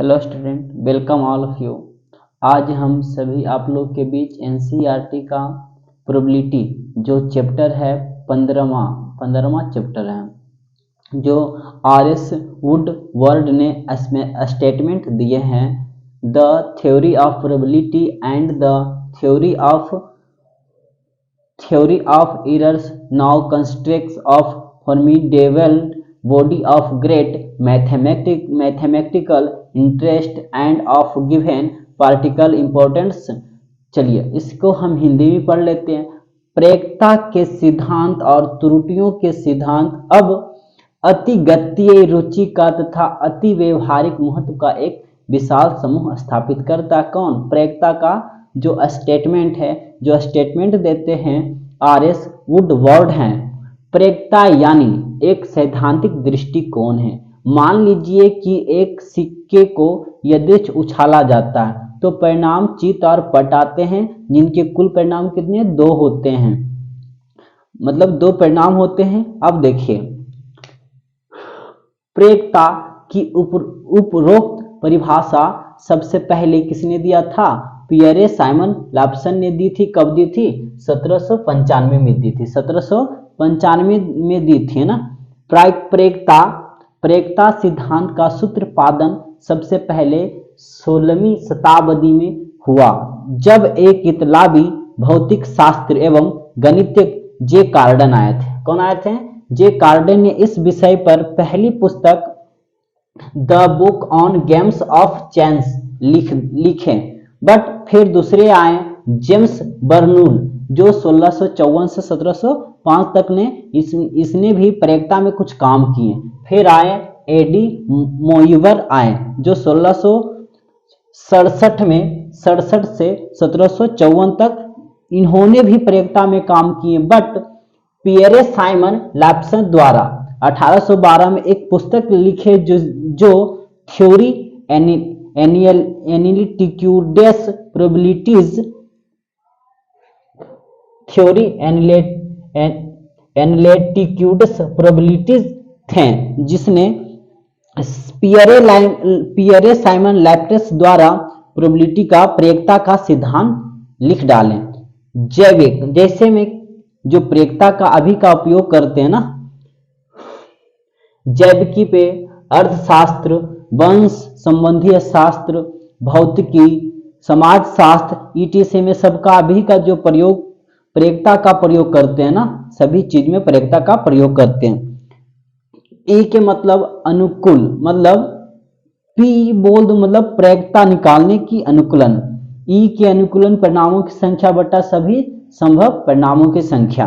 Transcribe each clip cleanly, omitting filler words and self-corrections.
Hello student, welcome all of you. आज हम सभी आप लोग के बीच एनसीईआरटी का प्रोबेबिलिटी जो चैप्टर है 15वां चैप्टर है, जो आर.एस. वुडवर्ड ने स्टेटमेंट दिए हैं। The theory of probability and the theory of errors now constructs of formidable body of great mathematical interest and of given particular importance। चलिए इसको हम हिंदी में पढ़ लेते हैं। प्रेरकता के सिद्धांत और त्रुटियों के सिद्धांत अब अति गणितीय रुचि का तथा अति व्यवहारिक महत्व का एक विशाल समूह स्थापित करता। कौन? प्रेरकता का जो स्टेटमेंट है, जो स्टेटमेंट देते हैं आर.एस. वुडवर्ड हैं। प्रेरकता यानी एक सैद्धांतिक दृष्टिकोण है। मान लीजिए कि एक सिक्के को यदि उछाला जाता है तो परिणाम चित और पट आते हैं, जिनके कुल परिणाम कितने? 2 होते हैं, मतलब 2 परिणाम होते हैं। अब देखिए, प्रेरकता की उपरोक्त परिभाषा सबसे पहले किसने दिया था? पियरे साइमन लैप्सन ने दी थी। कब दी थी? 1795 में दी थी। 1795 में दी थी ना। प्रेरकता सिद्धांत का सूत्रपादन सबसे पहले 16वीं शताब्दी में हुआ, जब एक इतालवी भौतिक शास्त्र एवं गणितज्ञ जे कार्डन आए थे। कौन आए थे? जे कार्डन ने इस विषय पर पहली पुस्तक the book on games of chance लिखे। बट फिर दूसरे आए जेम्स बर्नूल, जो 1654 से 1705 तक ने इसने भी प्रेरकता में कुछ काम किए। फिर आए एडी मोइवर आए, जो 1667 से 1754 तक इन्होंने भी प्रेरकता में काम किए। बट पियरे साइमन लैप्सन द्वारा 1812 में एक पुस्तक लिखे जो थ्योरी एनालिटिक्यूडेस प्रोबेबिलिटीज थे, जिसने पियरे साइमन लैप्सन द्वारा प्रोबेबिलिटी का प्रेरकता का सिद्धांत लिख डाले। जैविक जैसे में जो प्रेरकता का अभी का उपयोग करते हैं ना, जैविकी पे, अर्थशास्त्र, वंश संबंधी शास्त्र, भौतिकी, समाज शास्त्र, ईटीसी में सबका अभी का जो प्रयोग प्रेरकता का प्रयोग करते हैं ना, सभी चीज में प्रेरकता का प्रयोग करते हैं। ई के मतलब अनुकूल, मतलब पी बोल्ड मतलब प्रेरकता निकालने की अनुकूलन। ई के अनुकूलन परिणामों की संख्या बटा सभी संभव परिणामों की संख्या।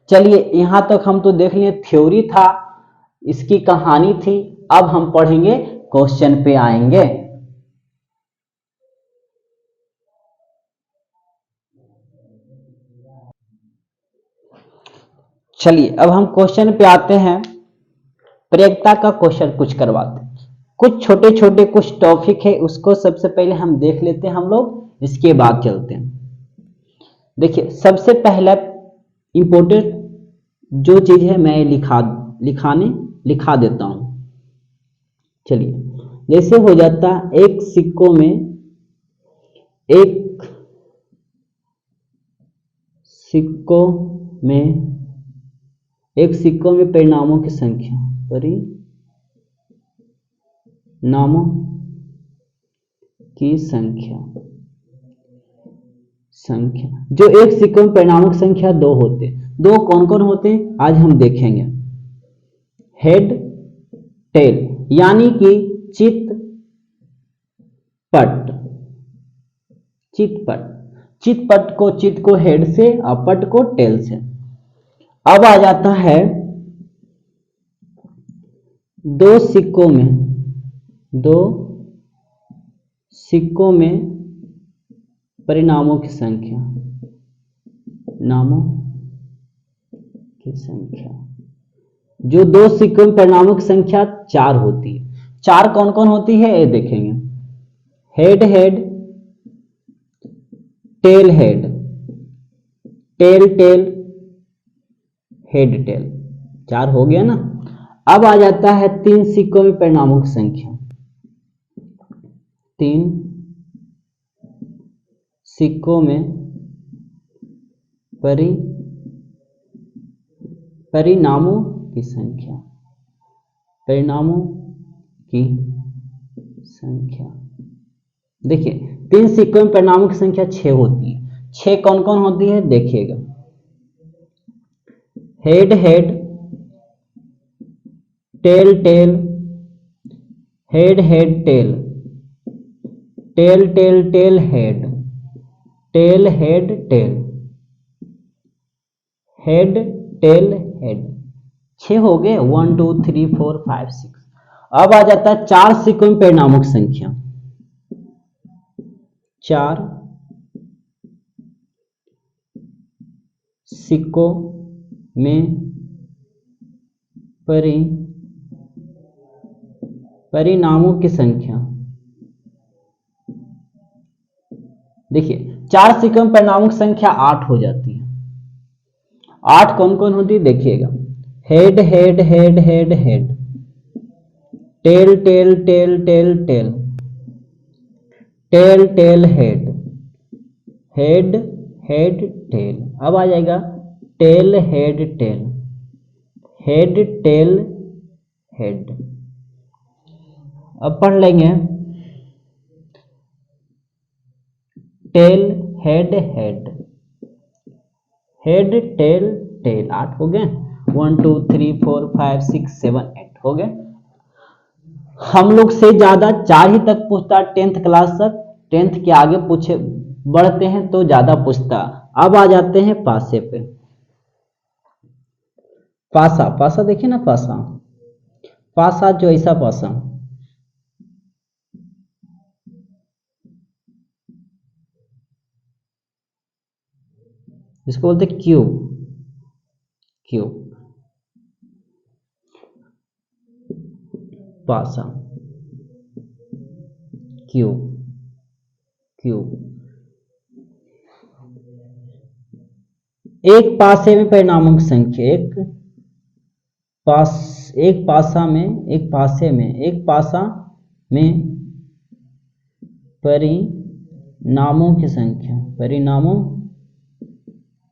चलिए यहां तक हम तो देख लिए, थ्योरी था, इसकी कहानी थी। अब हम पढ़ेंगे, क्वेश्चन पे आएंगे। चलिए अब हम क्वेश्चन पे आते हैं। प्रेरकता का क्वेश्चन कुछ करवाते हैं, कुछ छोटे छोटे कुछ टॉपिक है, उसको सबसे पहले हम देख लेते हैं हम लोग, इसके बाद चलते हैं। देखिए सबसे पहला इंपॉर्टेंट जो चीज है मैं लिखा देता हूं। चलिए जैसे हो जाता है एक सिक्कों में परिणामों की संख्या, जो एक सिक्कों में परिणामों की संख्या 2 होते। 2 कौन कौन होते हैं आज हम देखेंगे। हेड टेल, यानी कि चित चित को हेड से और पट को टेल से। अब आ जाता है 2 सिक्कों में परिणामों की संख्या, जो 2 सिक्कों में परिणामों की संख्या 4 होती है। 4 कौन कौन होती है ये देखेंगे। Head tail tail head tell, 4 हो गया ना। अब आ जाता है 3 सिक्कों में परिणामों की संख्या, 3 सिक्कों में परिणामों की संख्या, परिणामों की संख्या। देखिए 3 सिक्कों में परिणामों की संख्या 6 होती है। 6 कौन कौन होती है देखिएगा, head head, tail tail, head head tail, tail tail tail head, tail head tail, head tail head. 6 हो गए, 1 2 3 4 5 6। अब आ जाता है 4 सिक्कों में परिणामों की संख्या। 4 सिक्कों में परिणामों की संख्या। देखिए 4 सिक्कों में परिणामों की संख्या 8 हो जाती है। 8 कौन कौन होती है देखिएगा, head head head head head, tail tail tail tail tail, tail tail head, head head tail. अब आ जाएगा tail head tail, head tail head. अब पढ़ लेंगे tail head head, head tail tail. 8 हो गए, 1 2 3 4 5 6 7 8 हो गए। हम लोग से ज्यादा 4 ही तक पूछता 10th क्लास तक। 10th के आगे पूछे बढ़ते हैं तो ज्यादा पूछता। अब आ जाते हैं पासे पे। पासा, पासा देखिए ना, पासा, पासा जो ऐसा पासा, इसको बोलते क्यूब, क्यूब, पासा, क्यूब, क्यूब। एक पासे में परिणामों की संख्या, एक पासा में, एक पासे में, एक पासा में परिणामों की संख्या, परिणामों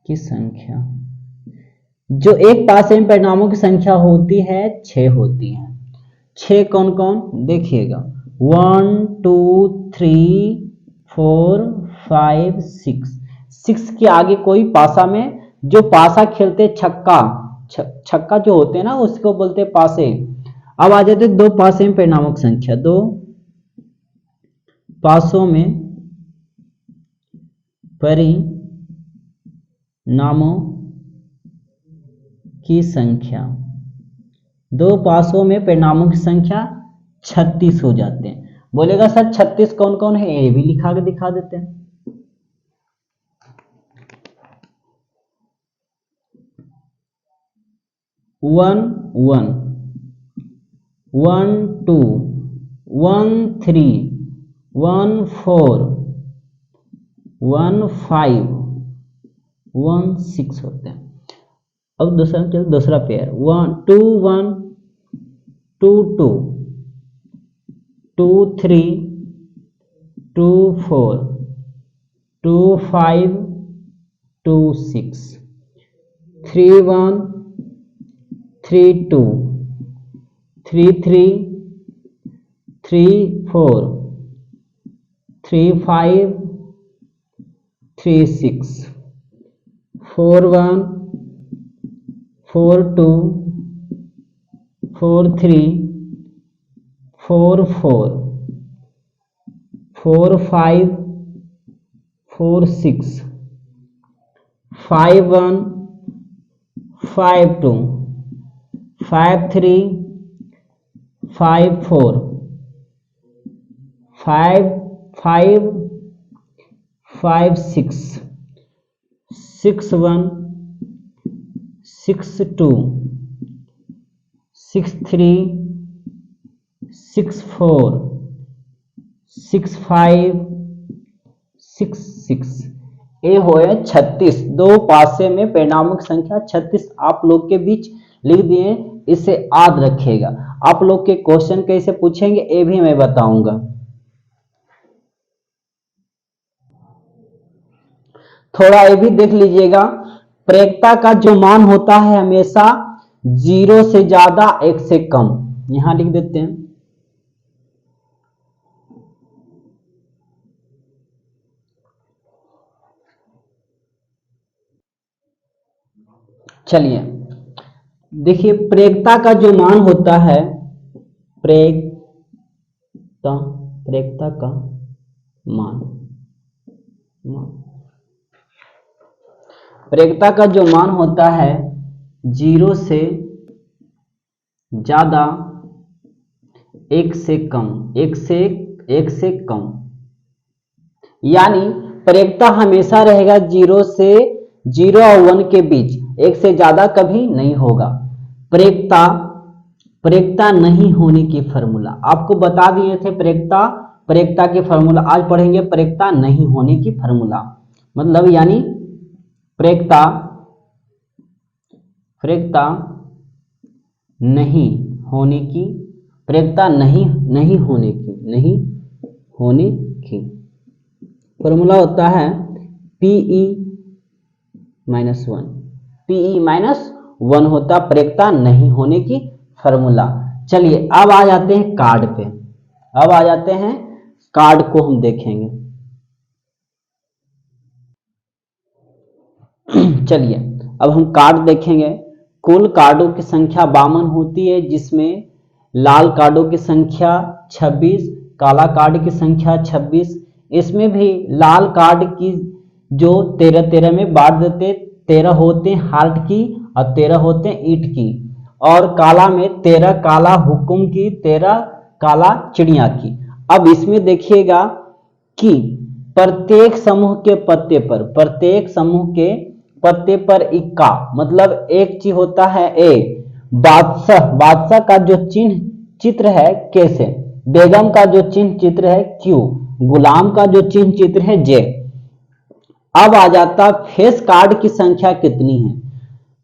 की संख्या। जो एक पासे में परिणामों की संख्या होती है 6 होती है। 6 कौन कौन देखिएगा, 1 2 3 4 5 6। 6 के आगे कोई पासा में, जो पासा खेलते छक्का, छक्का जो होते हैं ना उसको बोलते हैं पासे। अब आ जाते 2 पासे में परिणामों की संख्या, 2 पासों में परिणामों की संख्या। 2 पासों में परिणामों की संख्या 36 हो जाते हैं। बोलेगा सर 36 कौन कौन है, ये भी लिखा के दिखा देते हैं। 1 1 1 2 1 3 1 4 1 5 1 6 होते हैं। अब दूसरा पेयर 1 2 1 2 2 2 3 2 4 2 5 2 6 3 1 3 2 3 3 3 4 3 5 3 6 4 1 4 2 4 3 4 4 4 5 4 6 5 1 5 2 5 3 5 4 5 5 5 6 6 1 6 2 6 3 6 4 6 5 6 6। ये हो 36। 2 पासे में परिणामों की संख्या 36 आप लोग के बीच लिख दिए। इसे याद रखिएगा। आप लोग के क्वेश्चन कैसे पूछेंगे ये भी मैं बताऊंगा। थोड़ा ये भी देख लीजिएगा, प्रेरकता का जो मान होता है हमेशा 0 से ज्यादा 1 से कम, यहां लिख देते हैं। चलिए देखिए, प्रेरकता का जो मान होता है, प्रेरकता का मान, प्रेरकता का जो मान होता है 0 से ज्यादा 1 से कम, 1 से कम, यानी प्रेरकता हमेशा रहेगा 0 और 1 के बीच, 1 से ज्यादा कभी नहीं होगा। प्रेरकता नहीं होने की फार्मूला आपको बता दिए थे, प्रेरकता की फार्मूला आज पढ़ेंगे। प्रेरकता नहीं होने की फार्मूला मतलब यानी प्रेरकता नहीं होने की, प्रेरकता नहीं होने की फार्मूला होता है Pe माइनस 1 होता प्रेरकता नहीं होने की फार्मूला। चलिए अब आ जाते हैं कार्ड पे, अब आ जाते हैं कार्ड को हम देखेंगे। चलिए अब हम कार्ड देखेंगे। कुल कार्डों की संख्या 52 होती है, जिसमें लाल कार्डों की संख्या 26, काला कार्ड की संख्या 26। इसमें भी लाल कार्ड की जो 13 में बांट देते, 13 होते हैं हार्ट की और 13 होते हैं ईंट की, और काला में 13 काला हुक्म की, 13 काला चिड़िया की। अब इसमें देखिएगा कि प्रत्येक समूह के पत्ते पर इक्का, मतलब एक चीज होता है ए। बादशाह का जो चित्र है के से, बेगम का जो चित्र है क्यू, गुलाम का जो चित्र है जे। अब आ जाता फेस कार्ड की संख्या कितनी है,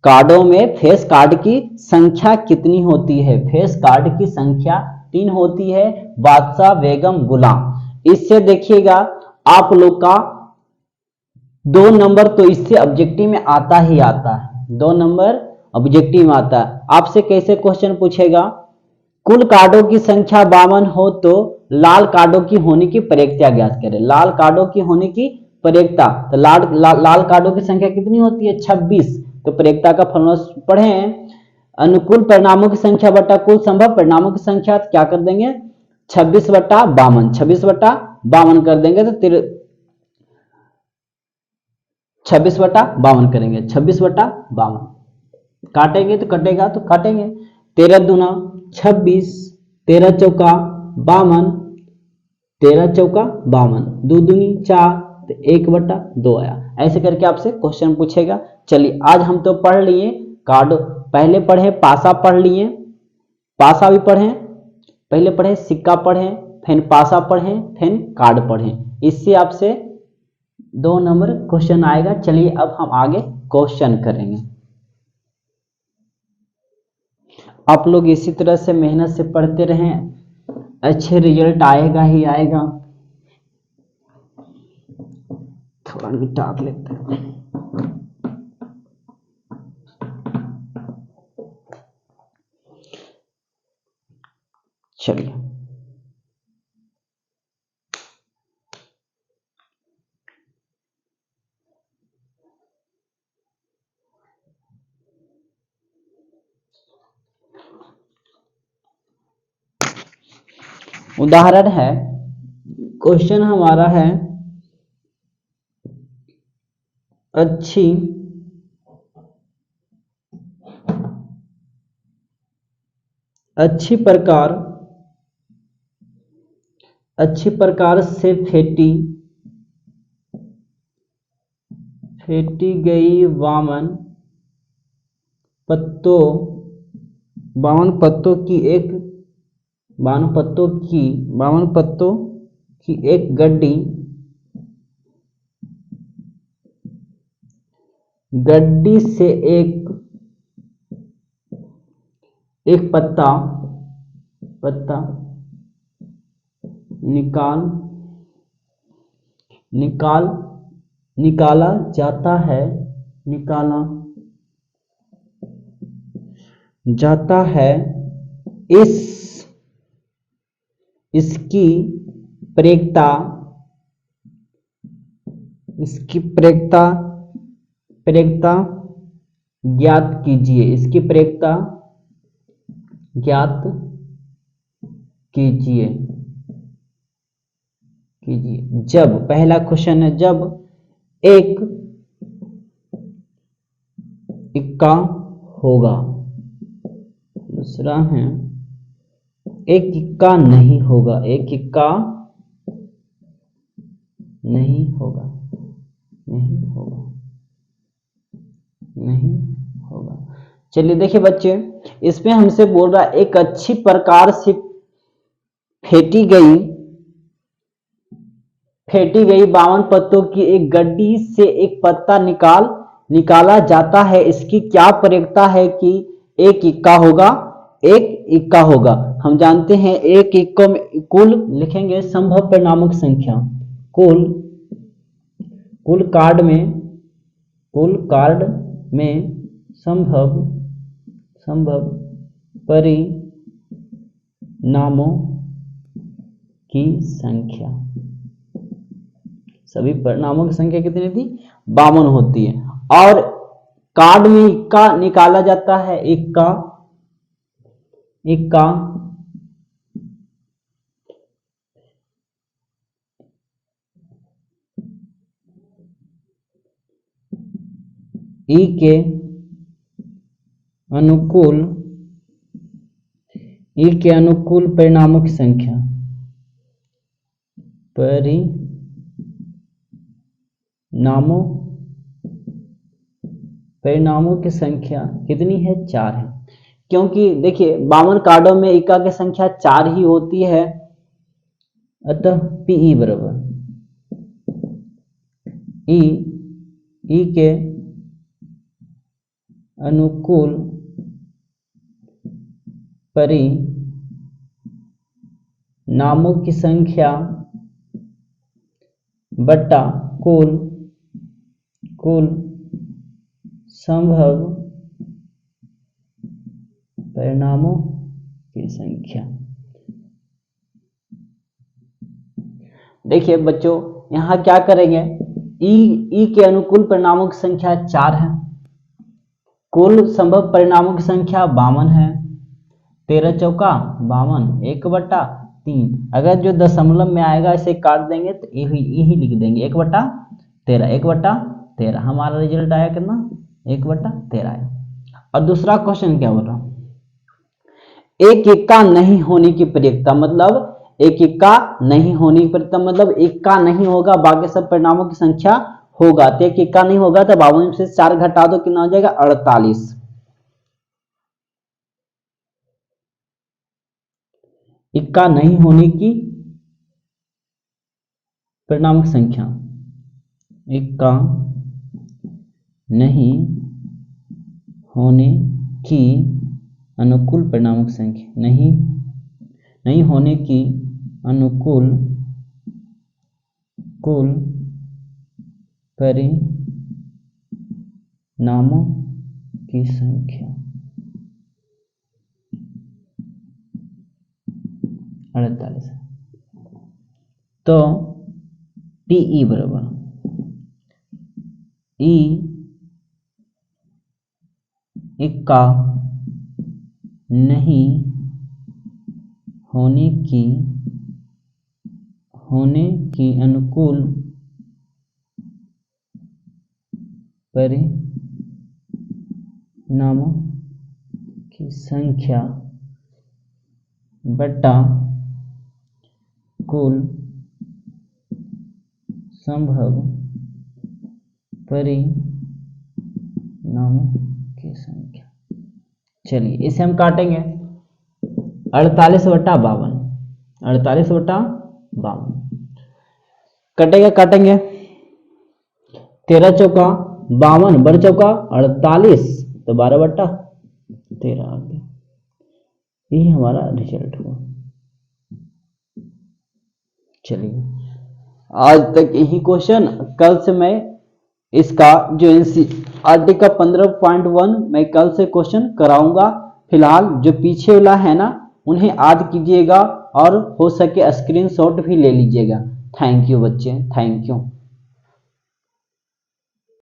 कार्डों में फेस कार्ड की संख्या कितनी होती है। फेस कार्ड की संख्या 3 होती है, बादशाह, बेगम, गुलाम। इससे देखिएगा आप लोग का 2 नंबर तो इससे ऑब्जेक्टिव में आता ही आता है, 2 नंबर ऑब्जेक्टिव में आता है। आपसे कैसे क्वेश्चन पूछेगा, कुल कार्डों की संख्या 52 हो तो लाल कार्डों की होने की प्रेरकता ज्ञात करें। लाल कार्डों की होने की प्रेरकता, तो लाल कार्डों की संख्या कितनी होती है 26, तो प्रेरकता का फॉर्मूला पढ़े। अनुकूल परिणामों की संख्या बटा कुल संभव परिणामों की संख्या, तो क्या कर देंगे 26/52, 26/52 कर देंगे तो 26/52 करेंगे, 26/52 काटेंगे तो कटेगा तो काटेंगे, 13 दूना 26, 13 चौका 52, 13 चौका 52, 2 दूनी 4, तो 1/2 आया। ऐसे करके आपसे क्वेश्चन पूछेगा। चलिए आज हम तो पढ़ लिए कार्ड, पहले पढ़े पासा पढ़ लिए, पासा भी पढ़े, पहले पढ़े सिक्का पढ़े, फिर पासा पढ़े, फिर कार्ड पढ़े। इससे आपसे 2 नंबर क्वेश्चन आएगा। चलिए अब हम आगे क्वेश्चन करेंगे। आप लोग इसी तरह से मेहनत से पढ़ते रहें, अच्छे रिजल्ट आएगा ही आएगा। थोड़ा मिटा लेते हैं। चलिए उदाहरण है, क्वेश्चन हमारा है अच्छी प्रकार से फेंटी गई 52 पत्तों की एक गड्डी से एक पत्ता निकाला जाता है, निकाला जाता है इसकी प्रेक्ता, इसकी प्रेक्ता ज्ञात कीजिए, इसकी प्रेक्ता ज्ञात कीजिए जब, पहला क्वेश्चन है, जब एक इक्का होगा, दूसरा है एक इक्का नहीं होगा, एक इक्का नहीं होगा, नहीं होगा। चलिए देखिए बच्चे, इसमें हमसे बोल रहा है एक अच्छी प्रकार से फेंटी गई 52 पत्तों की एक गड्डी से एक पत्ता निकाला जाता है, इसकी क्या प्रयोक्ता है कि एक इक्का होगा, एक इक्का होगा। हम जानते हैं एक इक्कों में कुल लिखेंगे संभव परिणामक संख्या, कुल कार्ड में संभव परिणामों की संख्या, सभी परिणामों की संख्या कितनी थी, 52 होती है। और कार्ड में इक्का निकाला जाता है, इक्का ई के अनुकूल परिणामों की संख्या, परिणामों की संख्या कितनी है, 4 है। क्योंकि देखिए 52 कार्डों में इक्का की संख्या 4 ही होती है, अतः पीई बराबर ई के अनुकूल परिणामों की संख्या बटा कुल संभव परिणामों की संख्या। देखिए बच्चों, यहां क्या करेंगे, ई के अनुकूल परिणामों की संख्या 4 है, कुल संभव परिणामों की संख्या 52 है, 13 चौका 52, 1/3। अगर जो दशमलव में आएगा इसे काट देंगे तो यही लिख देंगे 1/13। हमारा रिजल्ट आया कितना, 1/13 आया। और दूसरा क्वेश्चन क्या बोल रहा हूं, एक इक्का नहीं होने की प्रयोक्ता, मतलब एक इक्का नहीं होने की प्रयोक्ता मतलब इक्का नहीं होगा, बाकी सब परिणामों की संख्या होगा, तो एक इक्का नहीं होगा तो 52 से 4 घटा दो, कितना हो जाएगा, 48। इक्का नहीं होने की परिणामक संख्या, इक्का नहीं होने की अनुकूल परिणामक संख्या, नहीं होने की अनुकूल परिणामों की संख्या 48 है। तो टीई बराबर ई इक्का नहीं होने की अनुकूल परिणामों की संख्या बटा कुल संभव परिणामों की संख्या। चलिए इसे हम काटेंगे, 48/52, 48/52 काटेंगे, 13 चौका 52, बड़े चौका 48, तो 12/13 आ गया। यही हमारा रिजल्ट हुआ। चलिए आज तक यही क्वेश्चन, कल से मैं इसका जो एनसीईआरटी का 15.1 मैं कल से क्वेश्चन कराऊंगा। फिलहाल जो पीछे वाला है ना उन्हें याद कीजिएगा और हो सके स्क्रीनशॉट भी ले लीजिएगा। थैंक यू बच्चे, थैंक यू।